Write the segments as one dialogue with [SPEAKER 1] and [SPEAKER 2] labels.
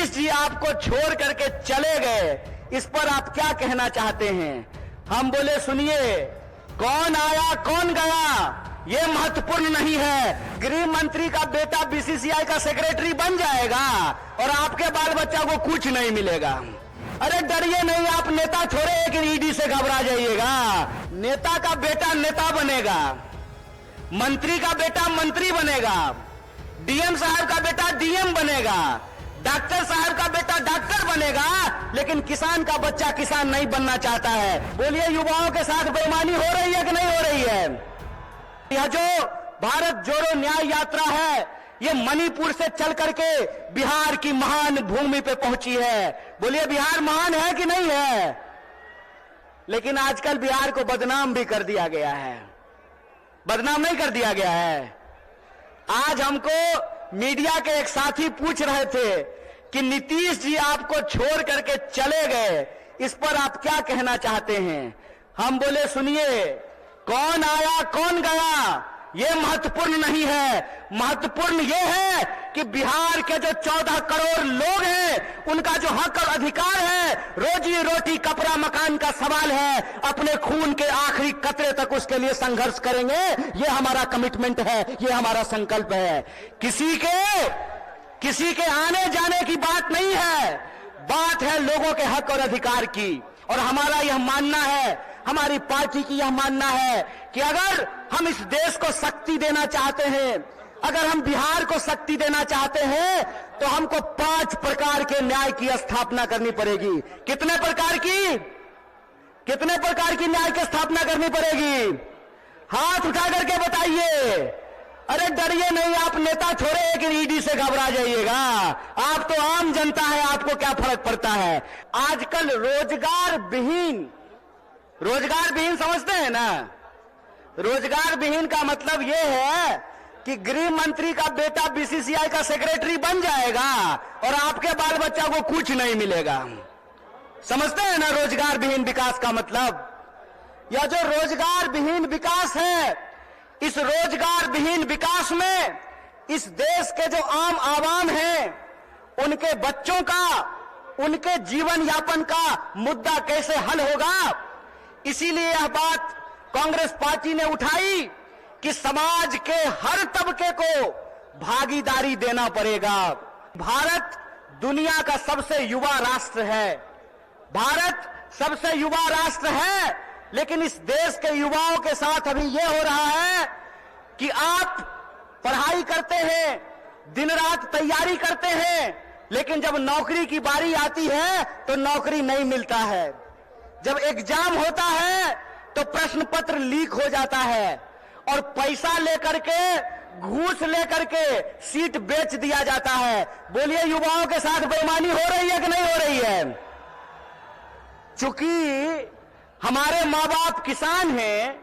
[SPEAKER 1] नीतीश जी आपको छोड़ करके चले गए, इस पर आप क्या कहना चाहते हैं? हम बोले सुनिए, कौन आया कौन गया ये महत्वपूर्ण नहीं है। गृह मंत्री का बेटा बीसीसीआई का सेक्रेटरी बन जाएगा और आपके बाल बच्चा को कुछ नहीं मिलेगा। अरे डरिए नहीं, आप नेता छोड़े कि ईडी से घबरा जाइएगा। नेता का बेटा नेता बनेगा, मंत्री का बेटा मंत्री बनेगा, डीएम साहब का बेटा डीएम बनेगा, डॉक्टर साहब का बेटा डॉक्टर बनेगा, लेकिन किसान का बच्चा किसान नहीं बनना चाहता है। बोलिए, युवाओं के साथ बेईमानी हो रही है कि नहीं हो रही है? यह जो भारत जोड़ो न्याय यात्रा है, ये मणिपुर से चल करके बिहार की महान भूमि पे पहुंची है। बोलिए, बिहार महान है कि नहीं है? लेकिन आजकल बिहार को बदनाम भी कर दिया गया है। बदनाम नहीं कर दिया गया है। आज हमको मीडिया के एक साथी पूछ रहे थे कि नीतीश जी आपको छोड़ करके चले गए, इस पर आप क्या कहना चाहते हैं? हम बोले सुनिए, कौन आया कौन गया ये महत्वपूर्ण नहीं है। महत्वपूर्ण ये है कि बिहार के जो 14 करोड़ लोग हैं, उनका जो हक और अधिकार है, रोजी रोटी कपड़ा मकान का सवाल है, अपने खून के आखिरी कतरे तक उसके लिए संघर्ष करेंगे। ये हमारा कमिटमेंट है, ये हमारा संकल्प है। किसी के आने जाने की बात नहीं है, बात है लोगों के हक और अधिकार की। और हमारा यह मानना है, हमारी पार्टी की यह मानना है कि अगर हम इस देश को शक्ति देना चाहते हैं, अगर हम बिहार को शक्ति देना चाहते हैं, तो हमको 5 प्रकार के न्याय की स्थापना करनी पड़ेगी। कितने प्रकार की न्याय की स्थापना करनी पड़ेगी? हाथ उठा करके बताइए। अरे डरिए नहीं, आप नेता छोड़े कि ईडी से घबरा जाइएगा। आप तो आम जनता है, आपको क्या फर्क पड़ता है? आजकल रोजगार विहीन समझते हैं ना? रोजगार विहीन का मतलब यह है कि गृह मंत्री का बेटा बीसीसीआई का सेक्रेटरी बन जाएगा और आपके बाल बच्चा को कुछ नहीं मिलेगा। समझते हैं ना रोजगार विहीन विकास का मतलब? यह जो रोजगार विहीन विकास है, इस रोजगार विहीन विकास में इस देश के जो आम आवाम हैं, उनके बच्चों का, उनके जीवन यापन का मुद्दा कैसे हल होगा? इसीलिए यह बात कांग्रेस पार्टी ने उठाई कि समाज के हर तबके को भागीदारी देना पड़ेगा। भारत दुनिया का सबसे युवा राष्ट्र है, भारत सबसे युवा राष्ट्र है, लेकिन इस देश के युवाओं के साथ अभी यह हो रहा है कि आप पढ़ाई करते हैं, दिन रात तैयारी करते हैं, लेकिन जब नौकरी की बारी आती है तो नौकरी नहीं मिलता है। जब एग्जाम होता है तो प्रश्न पत्र लीक हो जाता है और पैसा लेकर के, घूस लेकर के सीट बेच दिया जाता है। बोलिए, युवाओं के साथ बेईमानी हो रही है कि नहीं हो रही है? चूंकि हमारे माँ बाप किसान हैं,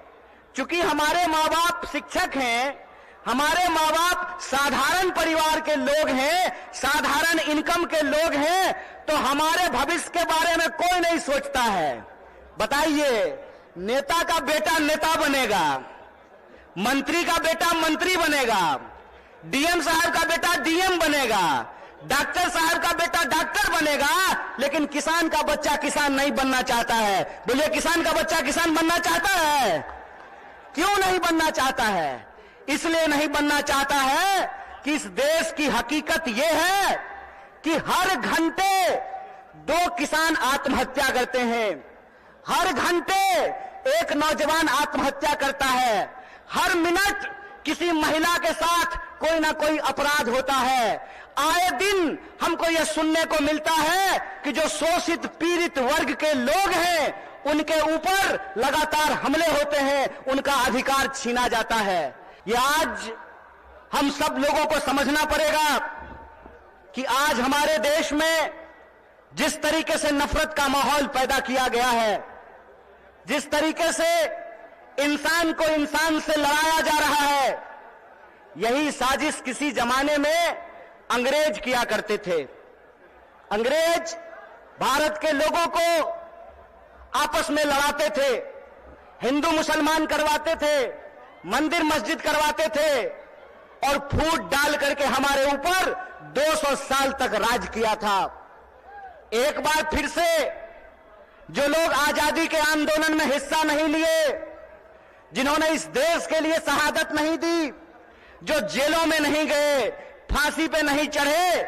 [SPEAKER 1] चूंकि हमारे माँ बाप शिक्षक हैं, हमारे माँ बाप साधारण परिवार के लोग हैं, साधारण इनकम के लोग हैं, तो हमारे भविष्य के बारे में कोई नहीं सोचता है। बताइए, नेता का बेटा नेता बनेगा, मंत्री का बेटा मंत्री बनेगा, डीएम साहब का बेटा डीएम बनेगा, डॉक्टर साहब का बेटा डॉक्टर बनेगा, लेकिन किसान का बच्चा किसान नहीं बनना चाहता है। बोलिए, किसान का बच्चा किसान बनना चाहता है? क्यों नहीं बनना चाहता है? इसलिए नहीं बनना चाहता है कि इस देश की हकीकत यह है कि हर घंटे 2 किसान आत्महत्या करते हैं, हर घंटे एक नौजवान आत्महत्या करता है, हर मिनट किसी महिला के साथ कोई ना कोई अपराध होता है। आए दिन हमको यह सुनने को मिलता है कि जो शोषित पीड़ित वर्ग के लोग हैं, उनके ऊपर लगातार हमले होते हैं, उनका अधिकार छीना जाता है। ये आज हम सब लोगों को समझना पड़ेगा कि आज हमारे देश में जिस तरीके से नफरत का माहौल पैदा किया गया है, जिस तरीके से इंसान को इंसान से लड़ाया जा रहा है, यही साजिश किसी जमाने में अंग्रेज किया करते थे। अंग्रेज भारत के लोगों को आपस में लड़ाते थे, हिंदू मुसलमान करवाते थे, मंदिर मस्जिद करवाते थे और फूट डाल करके हमारे ऊपर 200 साल तक राज किया था। एक बार फिर से जो लोग आजादी के आंदोलन में हिस्सा नहीं लिए, जिन्होंने इस देश के लिए शहादत नहीं दी, जो जेलों में नहीं गए, फांसी पे नहीं चढ़े,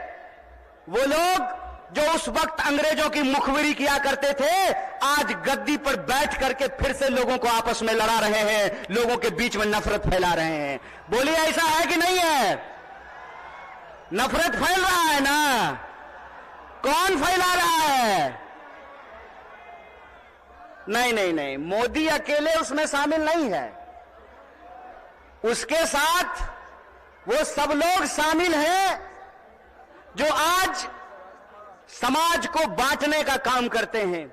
[SPEAKER 1] वो लोग जो उस वक्त अंग्रेजों की मुखबिरी किया करते थे, आज गद्दी पर बैठ करके फिर से लोगों को आपस में लड़ा रहे हैं, लोगों के बीच में नफरत फैला रहे हैं। बोलिए, ऐसा है कि नहीं है? नफरत फैल रहा है ना? कौन फैला रहा है? नहीं नहीं नहीं, मोदी अकेले उसमें शामिल नहीं है, उसके साथ वो सब लोग शामिल हैं जो आज समाज को बांटने का काम करते हैं।